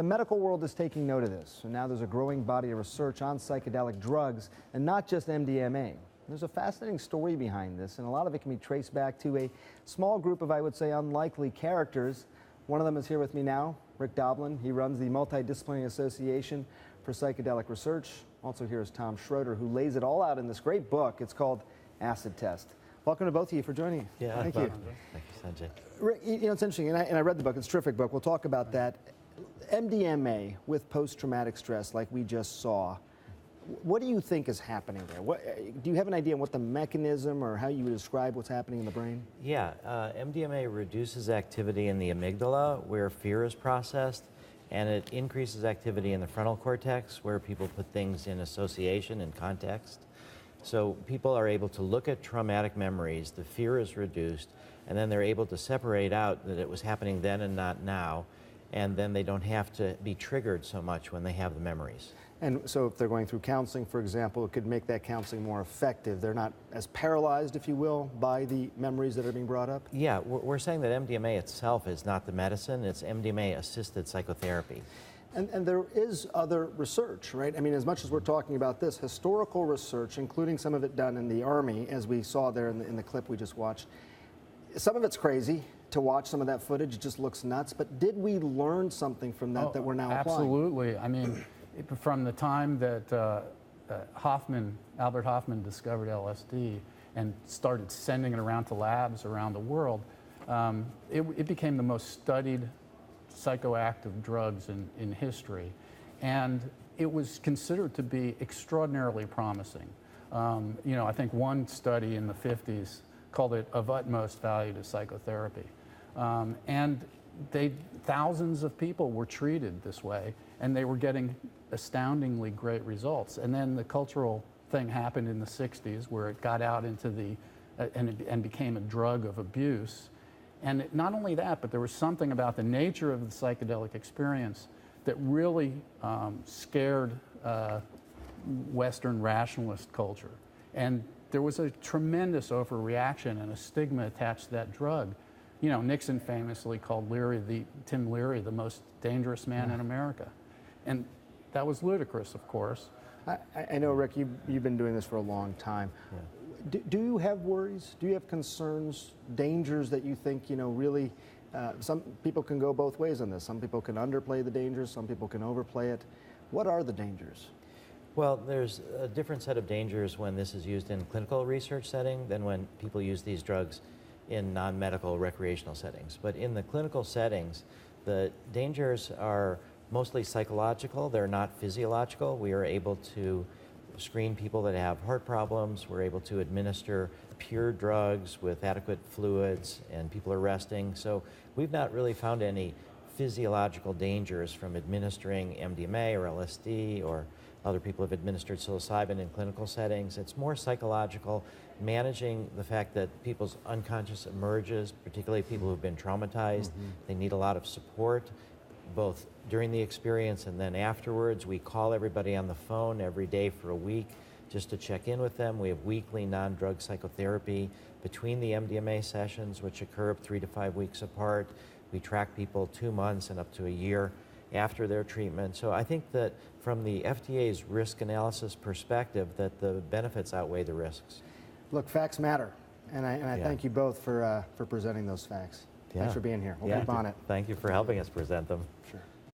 The medical world is taking note of this, and now there's a growing body of research on psychedelic drugs, and not just MDMA. There's a fascinating story behind this, and a lot of it can be traced back to a small group of, I would say, unlikely characters. One of them is here with me now, Rick Doblin. He runs the Multidisciplinary Association for Psychedelic Research. Also here is Tom Schroeder, who lays it all out in this great book. It's called Acid Test. Welcome to both of you for joining. Yeah, thank you. Thank you, Sanjay. Rick, you know, it's interesting, and I read the book. It's a terrific book. We'll talk about that. MDMA with post-traumatic stress, like we just saw, what do you think is happening there? Do you have an idea what the mechanism or how you would describe what's happening in the brain? Yeah, MDMA reduces activity in the amygdala, where fear is processed, and it increases activity in the frontal cortex, where people put things in association and context. So people are able to look at traumatic memories, the fear is reduced, and then they're able to separate out that it was happening then and not now, and then they don't have to be triggered so much when they have the memories. And so if they're going through counseling, for example, it could make that counseling more effective. They're not as paralyzed, if you will, by the memories that are being brought up? Yeah, we're saying that MDMA itself is not the medicine, it's MDMA-assisted psychotherapy. And there is other research, right? I mean, as much as we're talking about this, historical research, including some of it done in the Army, as we saw there in the clip we just watched, some of it's crazy. To watch some of that footage, it just looks nuts. But did we learn something from that that we're now applying? Absolutely. I mean, from the time that Albert Hoffman discovered LSD and started sending it around to labs around the world, it became the most studied psychoactive drugs in history. And it was considered to be extraordinarily promising. You know, I think one study in the 50s called it of utmost value to psychotherapy. And thousands of people were treated this way, and they were getting astoundingly great results. And then the cultural thing happened in the 60s, where it got out into the, and became a drug of abuse. And not only that, but there was something about the nature of the psychedelic experience that really scared Western rationalist culture. And there was a tremendous overreaction and a stigma attached to that drug. You know, Nixon famously called Tim Leary the most dangerous man in America. And that was ludicrous, of course. I know, Rick, you've been doing this for a long time. Yeah. Do you have worries? Do you have concerns, dangers that you think, you know, really, some people can go both ways on this. Some people can underplay the dangers, some people can overplay it. What are the dangers? Well, there's a different set of dangers when this is used in clinical research setting than when people use these drugs in non-medical recreational settings. But in the clinical settings, the dangers are mostly psychological, they're not physiological. We are able to screen people that have heart problems, we're able to administer pure drugs with adequate fluids, and people are resting. So we've not really found any physiological dangers from administering MDMA or LSD, or other people have administered psilocybin in clinical settings. It's more psychological, managing the fact that people's unconscious emerges, particularly people who've been traumatized. They need a lot of support, both during the experience and then afterwards. We call everybody on the phone every day for a week just to check in with them. We have weekly non-drug psychotherapy between the MDMA sessions, which occur 3 to 5 weeks apart. We track people 2 months and up to a year after their treatment. So I think that from the FDA's risk analysis perspective, that the benefits outweigh the risks. Look, facts matter, and I thank you both for presenting those facts. Yeah. Thanks for being here. We'll keep on it. Thank you for helping us present them. Sure.